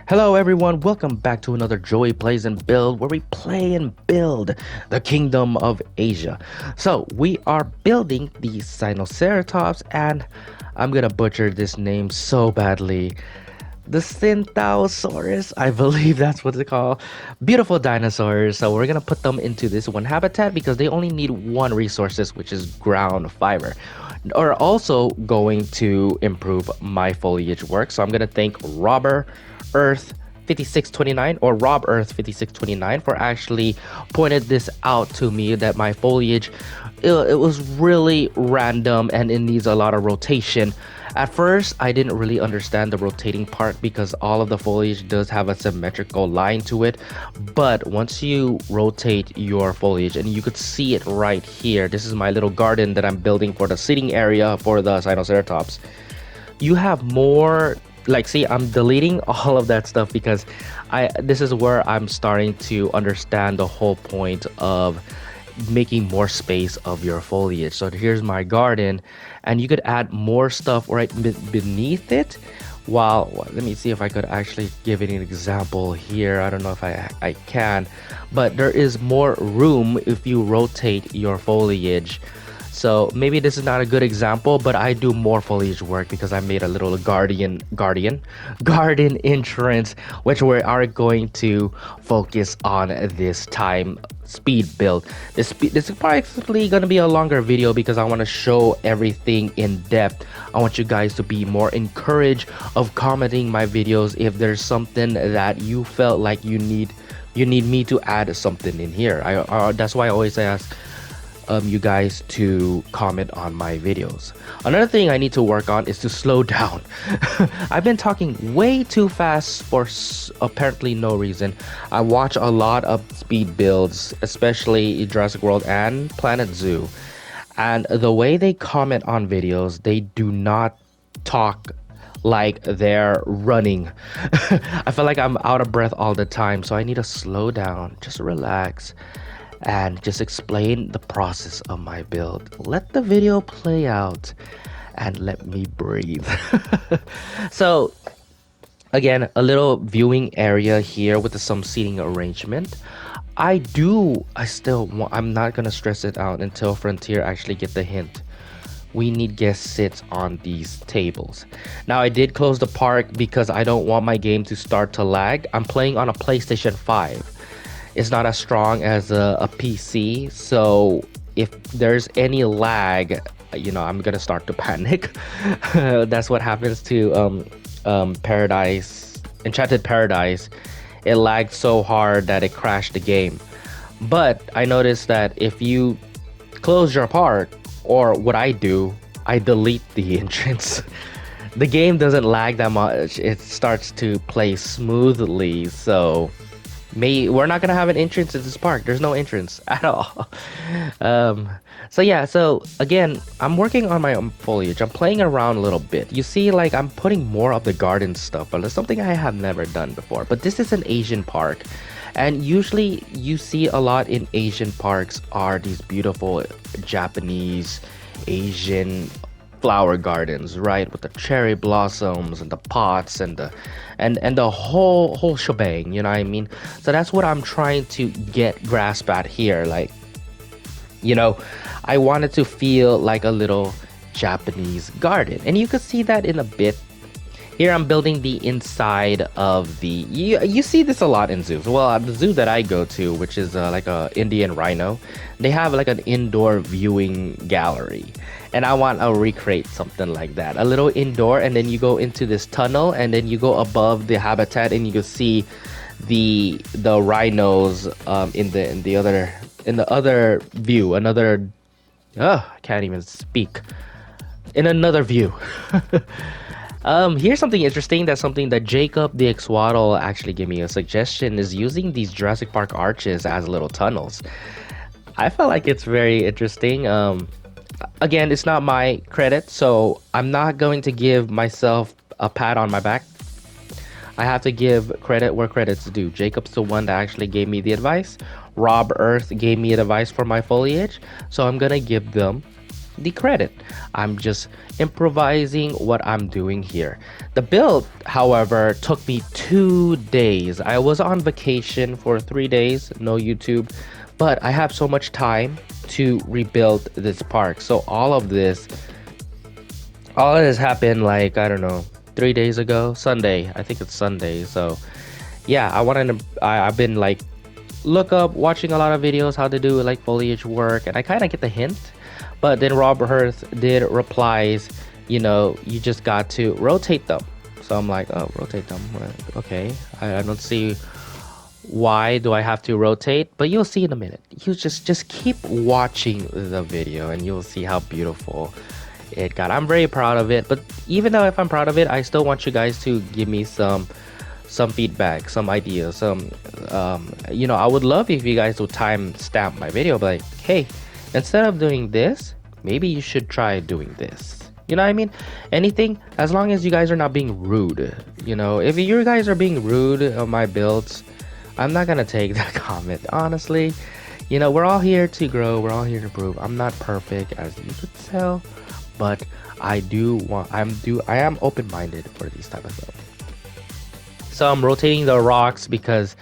Hello everyone, welcome back to another Joey Plays and Build, where we play and build the Kingdom of Asia. So we are building the Sinoceratops, and I'm gonna butcher this name so badly. The Synthosaurus, I believe that's what they call. Beautiful dinosaurs. So we're gonna put them into this one habitat because they only need one resources, which is ground fiber. Are also going to improve my foliage work. So I'm gonna thank Robber Earth 5629 or Rob Earth 5629 for actually pointed this out to me that my foliage it was really random and it needs a lot of rotation. At first, I didn't really understand the rotating part because all of the foliage does have a symmetrical line to it. But once you rotate your foliage, and you could see it right here, this is my little garden that I'm building for the seating area for the Sinoceratops. You have more, like, see, I'm deleting all of that stuff because this is where I'm starting to understand the whole point of making more space of your foliage. So here's my garden, and you could add more stuff right beneath it. Let me see if I could actually give it an example here. I don't know if I can, but there is more room if you rotate your foliage. So maybe this is not a good example, but I do more foliage work because I made a little garden entrance, which we are going to focus on this time. Speed build. This is probably going to be a longer video because I want to show everything in depth. I want you guys to be more encouraged of commenting my videos if there's something that you felt like you need me to add something in here. That's why I always ask you guys to comment on my videos. Another thing I need to work on is to slow down. I've been talking way too fast for apparently no reason. I watch a lot of speed builds, especially Jurassic World and Planet Zoo, and the way they comment on videos, they do not talk like they're running. I feel like I'm out of breath all the time, so I need to slow down, just relax, and just explain the process of my build. Let the video play out and let me breathe. So again, a little viewing area here with some seating arrangement. I'm not gonna stress it out until Frontier actually get the hint. We need guest sits on these tables. Now, I did close the park because I don't want my game to start to lag. I'm playing on a PlayStation 5. It's not as strong as a PC, so if there's any lag, I'm gonna start to panic. That's what happens to Enchanted Paradise. It lagged so hard that it crashed the game. But I noticed that if you close your park, or what I do, I delete the entrance. The game doesn't lag that much. It starts to play smoothly, so we're not gonna have an entrance in this park. There's no entrance at all. So again, I'm working on my own foliage. I'm playing around a little bit. You see, like, I'm putting more of the garden stuff, but it's something I have never done before. But this is an Asian park, and usually you see a lot in Asian parks are these beautiful Japanese Asian flower gardens, right, with the cherry blossoms and the pots and the whole shebang, you know what I mean? So that's what I'm trying to grasp at here. Like, I wanted to feel like a little Japanese garden, and you could see that in a bit. Here I'm building the inside of the, you see this a lot in zoos. Well, the zoo that I go to, which is like a Indian rhino, they have like an indoor viewing gallery. And I want to recreate something like that. A little indoor, and then you go into this tunnel, and then you go above the habitat, and you can see the rhinos in the other view. I can't even speak. In another view. Here's something interesting. That's something that Jacob the Axolotl actually gave me a suggestion, is using these Jurassic Park arches as little tunnels. I felt like it's very interesting. Again, it's not my credit, so I'm not going to give myself a pat on my back. I have to give credit where credit's due. Jacob's the one that actually gave me the advice. Rob Earth gave me advice for my foliage, so I'm gonna give them the credit. I'm just improvising what I'm doing here. The build, however, took me 2 days. I was on vacation for 3 days, no YouTube, but I have so much time to rebuild this park. So all of this happened like, I don't know, 3 days ago, Sunday. I think it's Sunday. So yeah, I've been like watching a lot of videos how to do like foliage work, and I kind of get the hint. But then Robert Hearth did replies, you just got to rotate them. So I'm like, oh, rotate them. Okay, I don't see why do I have to rotate, but you'll see in a minute. You just keep watching the video and you'll see how beautiful it got. I'm very proud of it, but even though if I'm proud of it, I still want you guys to give me some feedback, some ideas, I would love if you guys would time stamp my video, like, hey, instead of doing this, maybe you should try doing this. You know what I mean? Anything, as long as you guys are not being rude. If you guys are being rude on my builds, I'm not gonna take that comment, honestly. We're all here to grow, we're all here to improve. I'm not perfect, as you could tell, but I am open-minded for these type of stuff. So I'm rotating the rocks because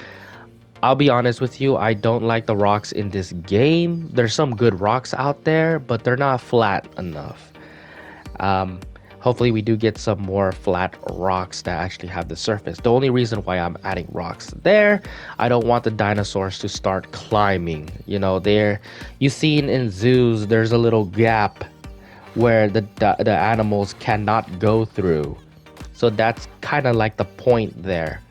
I'll be honest with you, I don't like the rocks in this game. There's some good rocks out there, but they're not flat enough. Hopefully we do get some more flat rocks that actually have the surface. The only reason why I'm adding rocks there, I don't want the dinosaurs to start climbing. There, you see in zoos, there's a little gap where the animals cannot go through. So that's kind of like the point there.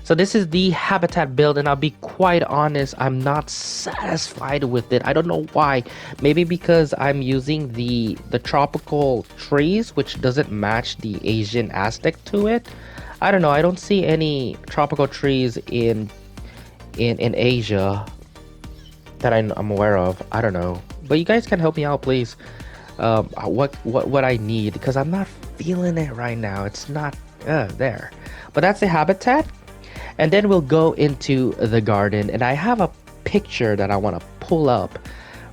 So this is the habitat build, and I'll be quite honest, I'm not satisfied with it. I don't know why. Maybe because I'm using the tropical trees, which doesn't match the Asian aspect to it. I don't know. I don't see any tropical trees in Asia that I'm aware of. I don't know. But you guys can help me out, please. What I need, because I'm not feeling it right now. It's not there. But that's the habitat. And then we'll go into the garden, and I have a picture that I want to pull up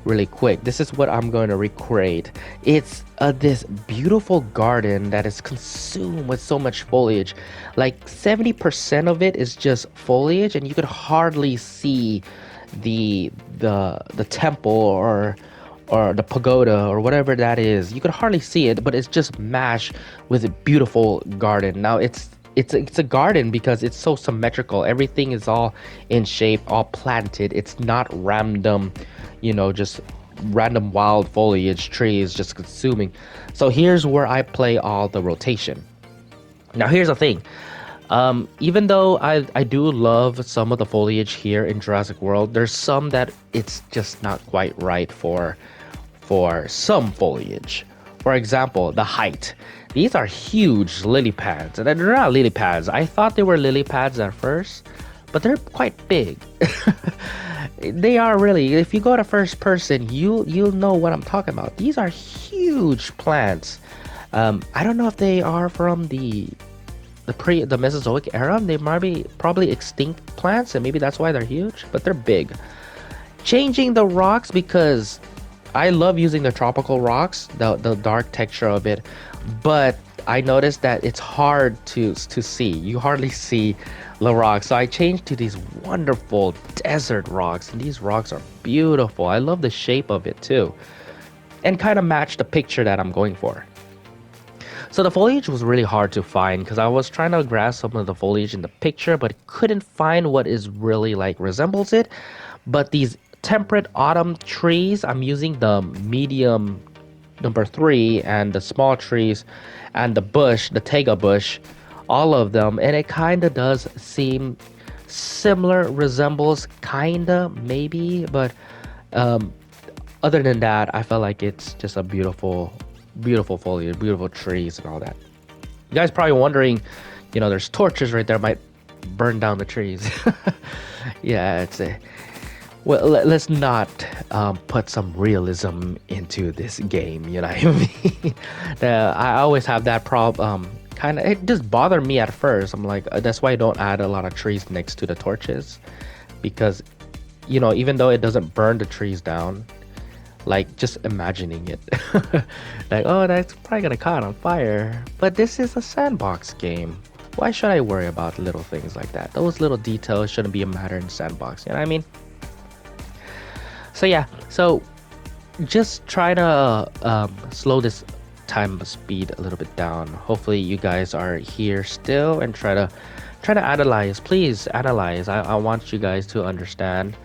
really quick. This is what I'm going to recreate. It's this beautiful garden that is consumed with so much foliage. Like 70% of it is just foliage, and you could hardly see the temple or the pagoda or whatever that is. You could hardly see it, but it's just mashed with a beautiful garden. Now it's a garden because it's so symmetrical. Everything is all in shape, all planted. It's not random, just random wild foliage trees just consuming. So here's where I play all the rotation. Now here's the thing. Even though I do love some of the foliage here in Jurassic World, there's some that it's just not quite right for some foliage. For example, the height. These are huge lily pads, and they're not lily pads. I thought they were lily pads at first, but they're quite big. They are really. If you go to first person, you'll know what I'm talking about. These are huge plants. I don't know if they are from the Mesozoic era. They might be probably extinct plants, and maybe that's why they're huge. But they're big. Changing the rocks because I love using the tropical rocks, the dark texture of it, but I noticed that it's hard to see. You hardly see the rocks. So I changed to these wonderful desert rocks, and these rocks are beautiful. I love the shape of it too, and kind of match the picture that I'm going for. So the foliage was really hard to find because I was trying to grasp some of the foliage in the picture, but couldn't find what is really like resembles it. But these temperate autumn trees, I'm using the medium number 3 and the small trees and the bush, the taiga bush, all of them, and it kind of does seem similar, resembles kinda maybe, but other than that, I felt like it's just a beautiful foliage, beautiful trees and all that. You guys probably wondering, there's torches right there, might burn down the trees. Yeah, well, let's not put some realism into this game, you know what I mean? I always have that problem. It just bothered me at first. I'm like, that's why I don't add a lot of trees next to the torches, because, even though it doesn't burn the trees down, like just imagining it. Like, oh, that's probably gonna caught on fire. But this is a sandbox game. Why should I worry about little things like that? Those little details shouldn't be a matter in sandbox. You know what I mean? So yeah, so just try to slow this time speed a little bit down. Hopefully you guys are here still and try to analyze. Please analyze. I want you guys to understand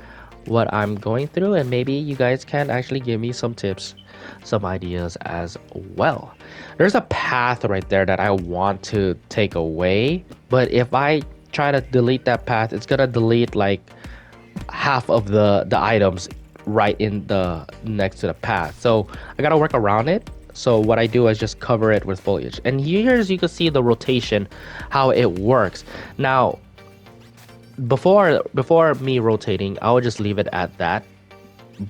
what I'm going through, and maybe you guys can actually give me some tips, some ideas as well. There's a path right there that I want to take away, but if I try to delete that path, it's gonna delete like half of the items right in the next to the path. So I gotta work around it. So what I do is just cover it with foliage. And here's you can see the rotation, how it works. Now, before me rotating, I would just leave it at that.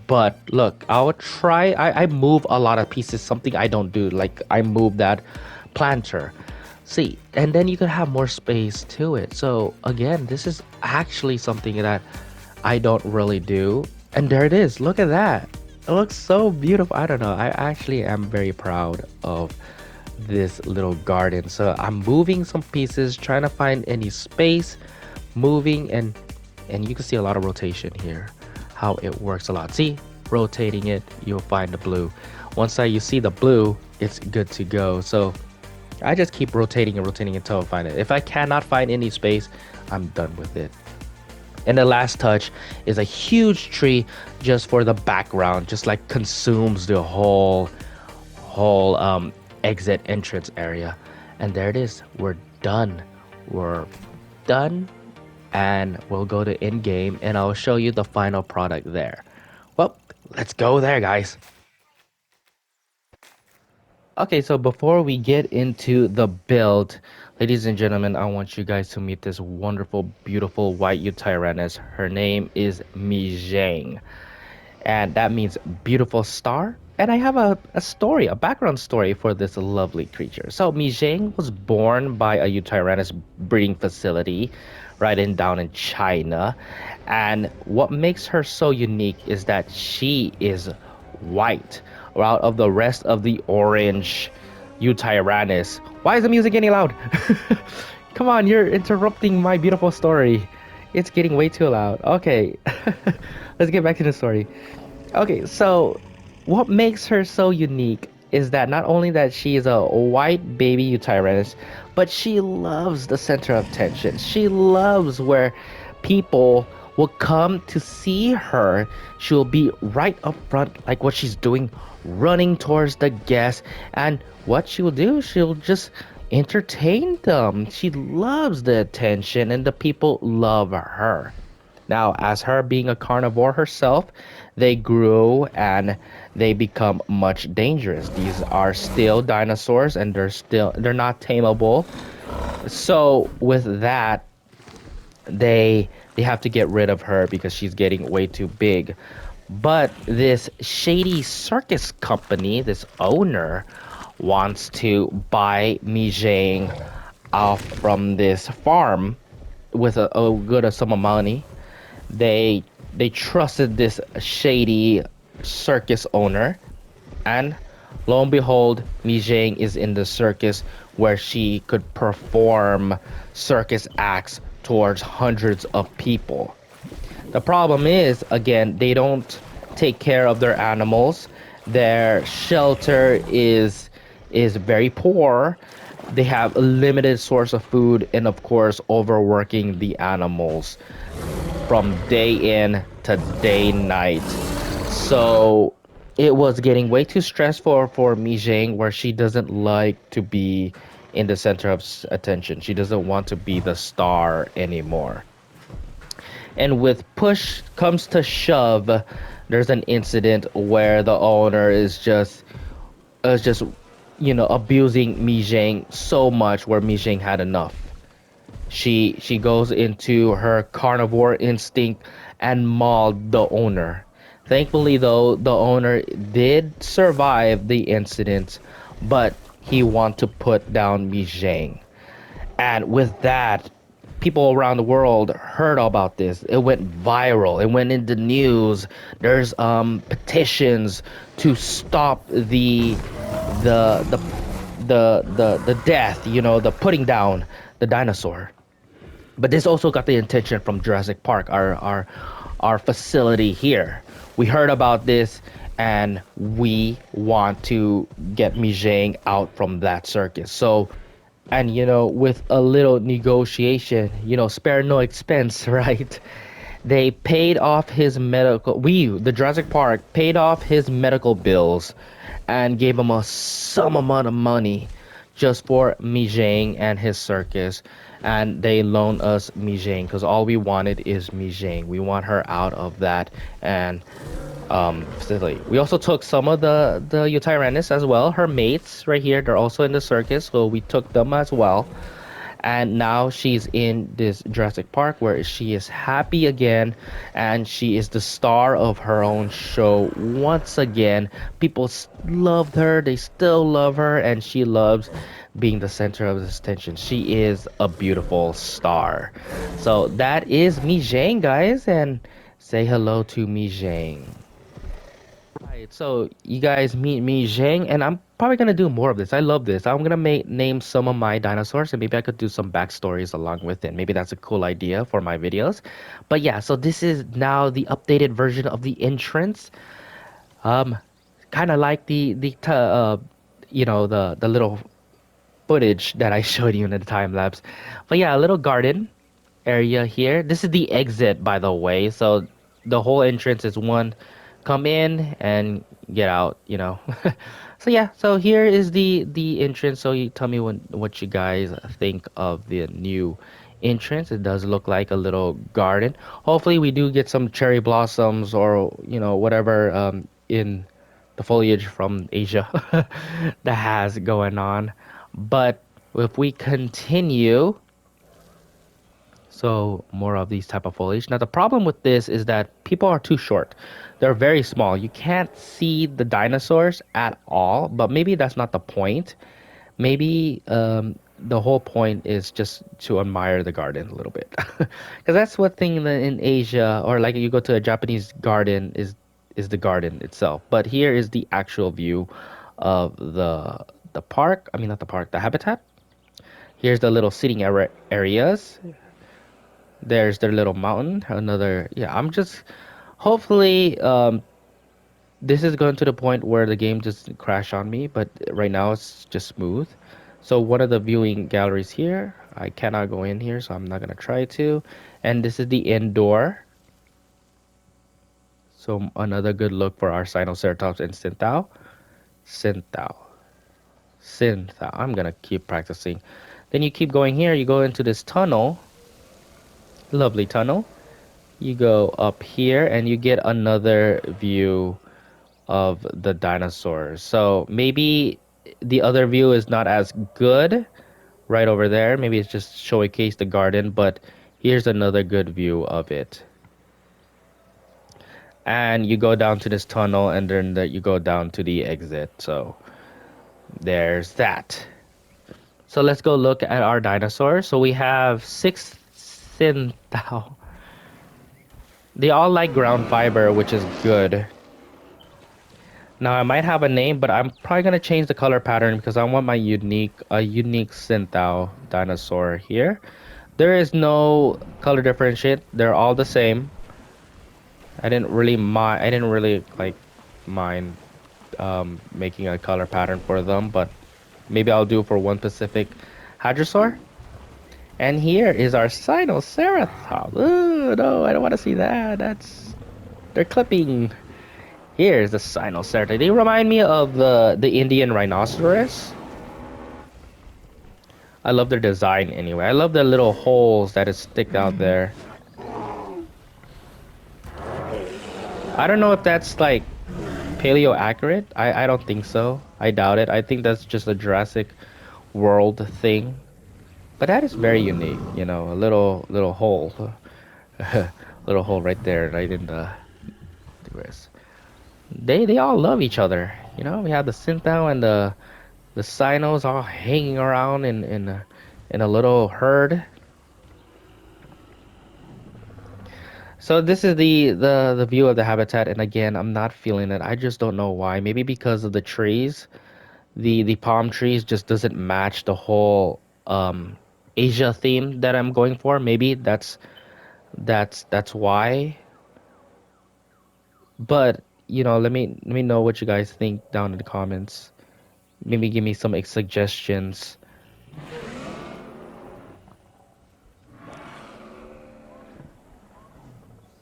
But look, I would try. I move a lot of pieces. Something I don't do, like I move that planter. See, and then you can have more space to it. So again, this is actually something that I don't really do. And there it is. Look at that. It looks so beautiful. I don't know. I actually am very proud of this little garden. So I'm moving some pieces, trying to find any space, moving, and you can see a lot of rotation here. How it works a lot. See, rotating it, you'll find the blue. Once you see the blue, it's good to go. So I just keep rotating and rotating until I find it. If I cannot find any space, I'm done with it. And the last touch is a huge tree just for the background, just like consumes the whole exit entrance area. And there it is. We're done. We're done. And we'll go to in-game and I'll show you the final product there. Well, let's go there, guys. Okay, so before we get into the build, ladies and gentlemen, I want you guys to meet this wonderful, beautiful white Yutyrannus. Her name is Mi Zhang, and that means beautiful star. And I have a story, a background story for this lovely creature. So Mi Zhang was born by a Yutyrannus breeding facility down in China. And what makes her so unique is that she is white out of the rest of the orange Yutyrannus. Why is the music getting loud? Come on, you're interrupting my beautiful story. It's getting way too loud. Okay, let's get back to the story. Okay, so what makes her so unique is that not only that she is a white baby Yutyrannus, but she loves the center of attention. She loves where people will come to see her. She'll be right up front, like what she's doing, running towards the guests. And what she'll do, she'll just entertain them. She loves the attention, and the people love her. Now, as her being a carnivore herself, they grew and they become much dangerous. These are still dinosaurs, and they're not tameable. So with that, they have to get rid of her because she's getting way too big. But this shady circus company, this owner, wants to buy Mi Zhang off from this farm with a good sum of money. They trusted this shady circus owner, and lo and behold, Mi Zhang is in the circus where she could perform circus acts towards hundreds of people. The problem is, again, they don't take care of their animals. Their shelter is very poor. They have a limited source of food, and of course, overworking the animals from day in to day night. So it was getting way too stressful for Mi Zhang, where she doesn't like to be in the center of attention. She doesn't want to be the star anymore. And with push comes to shove, there's an incident where the owner is just abusing Mi Zhang so much, where Mi Zhang had enough. She goes into her carnivore instinct and mauled the owner. Thankfully, though, the owner did survive the incident, but he wanted to put down Mi Zhang. And with that, people around the world heard about this. It went viral. It went in the news. There's petitions to stop the the the death, the putting down the dinosaur. But this also got the attention from Jurassic Park, our facility here. We heard about this and we want to get Mijang out from that circus. So, and with a little negotiation, spare no expense, right? They paid off his medical, the Jurassic Park, paid off his medical bills and gave him a some amount of money just for Mijang and his circus. And they loaned us Mijang because all we wanted is Mijang. We want her out of that and facility. We also took some of the Yutyrannus as well, her mates right here. They're also in the circus, so we took them as well. And now she's in this Jurassic Park where she is happy again and she is the star of her own show once again. People loved her, they still love her, and she loves being the center of this attention. She is a beautiful star. So that is Mijang, guys, and say hello to Mijang. Right, so you guys meet me, Zhang, and I'm probably gonna do more of this. I love this. I'm gonna name some of my dinosaurs, and maybe I could do some backstories along with it. Maybe that's a cool idea for my videos. But yeah, so this is now the updated version of the entrance. Um, kind of like the little footage that I showed you in the time lapse. But yeah, a little garden area here. This is the exit, by the way. So the whole entrance is one come in and get out. So yeah, so here is the entrance. So you tell me what you guys think of the new entrance. It does look like a little garden. Hopefully we do get some cherry blossoms or whatever in the foliage from Asia that has going on. But if we continue, so more of these type of foliage. Now the problem with this is that people are too short. They're very small. You can't see the dinosaurs at all, but maybe that's not the point. Maybe the whole point is just to admire the garden a little bit. Because that's what thing in Asia, or like you go to a Japanese garden, is the garden itself. But here is the actual view of the park. I mean, not the park, the habitat. Here's the little sitting areas. There's their little mountain. Another, yeah, I'm just hopefully this is going to the point where the game just crash on me, but right now it's just smooth. So one of the viewing galleries here, I cannot go in here, so I'm not gonna try to. And this is the indoor. So another good look for our Sinoceratops and Synthao. Synthao. Synthao. I'm gonna keep practicing. Then you keep going here, you go into this tunnel. Lovely tunnel. You go up here and you get another view of the dinosaurs. So maybe the other view is not as good right over there. Maybe it's just showcase the garden, but here's another good view of it. And you go down to this tunnel and then you go down to the exit. So there's that. So let's go look at our dinosaurs. So we have 6 Synthao. They all like ground fiber, which is good. Now I might have a name, but I'm probably gonna change the color pattern because I want my unique Synthao dinosaur here. There is no color differentiate. They're all the same. I didn't really like mind making a color pattern for them, but maybe I'll do for one Pacific Hadrosaur. And here is our Sinoceratops. Oh no, I don't want to see that. They're clipping. Here's the Sinoceratops. They remind me of the Indian rhinoceros. I love their design anyway. I love the little holes that is stick out there. I don't know if that's like paleo accurate. I don't think so. I doubt it. I think that's just a Jurassic World thing. But that is very unique, a little hole. Little hole right there, right in the wrist. They all love each other. We have the Synthao and the Sinos all hanging around in a little herd. So this is the view of the habitat, and again, I'm not feeling it. I just don't know why. Maybe because of the trees. The palm trees just doesn't match the whole Asia theme that I'm going for. Maybe that's why. But let me know what you guys think down in the comments. Maybe give me some suggestions.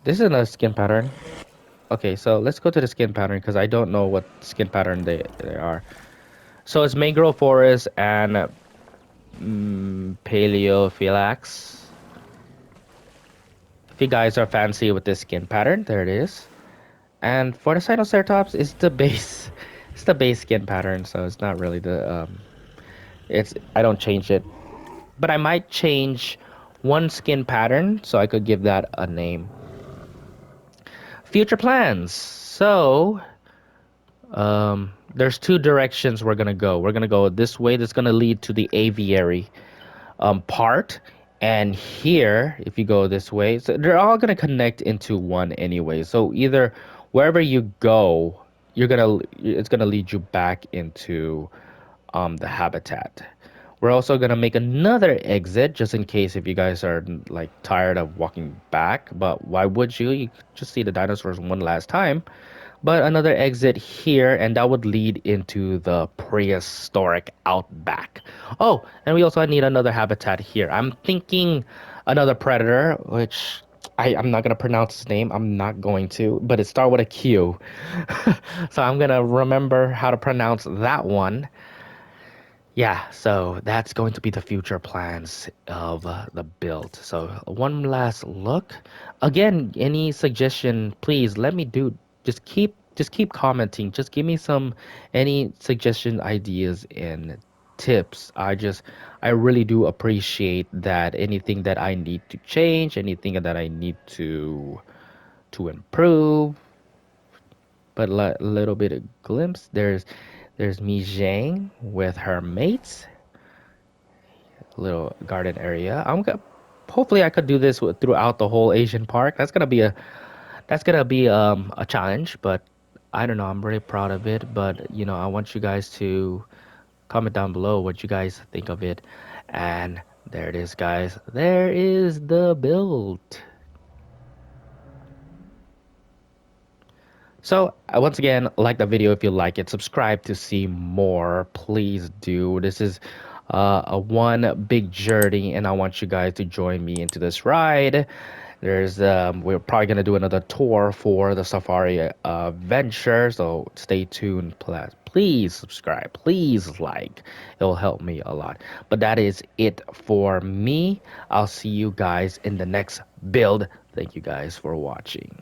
This is a skin pattern. Okay, so let's go to the skin pattern because I don't know what skin pattern they are. So it's mangrove forest and Paleophylax. If you guys are fancy with this skin pattern, there it is. And for the Sinoceratops, it's the base, it's the base skin pattern. So it's not really it's I don't change it, but I might change one skin pattern so I could give that a name. Future plans. So there's two directions we're gonna go. We're gonna go this way. That's gonna lead to the aviary part. And here, if you go this way, so they're all gonna connect into one anyway. So either wherever you go, it's gonna lead you back into the habitat. We're also gonna make another exit just in case if you guys are like tired of walking back. But why would you? You could just see the dinosaurs one last time. But another exit here, and that would lead into the prehistoric outback. Oh, and we also need another habitat here. I'm thinking another predator, which I'm not gonna pronounce his name. I'm not going to, but it starts with a Q. So I'm gonna remember how to pronounce that one. Yeah, so that's going to be the future plans of the build. So one last look. Again, any suggestion, please let me do. Just keep commenting. Just give me some any suggestion ideas and tips. I really do appreciate that. Anything that I need to change, anything that I need to improve, but a little bit of glimpse. There's Mi Zhang with her mates, little garden area. Hopefully I could do this throughout the whole Asian park. That's gonna be a challenge, but I don't know. I'm really proud of it. But I want you guys to comment down below what you guys think of it. And there it is, guys. There is the build. So, once again, like the video if you like it. Subscribe to see more. Please do. This is a one big journey, and I want you guys to join me into this ride. We're probably gonna do another tour for the safari venture, so stay tuned. Please subscribe. Please like. It'll help me a lot. But that is it for me. I'll see you guys in the next build. Thank you guys for watching.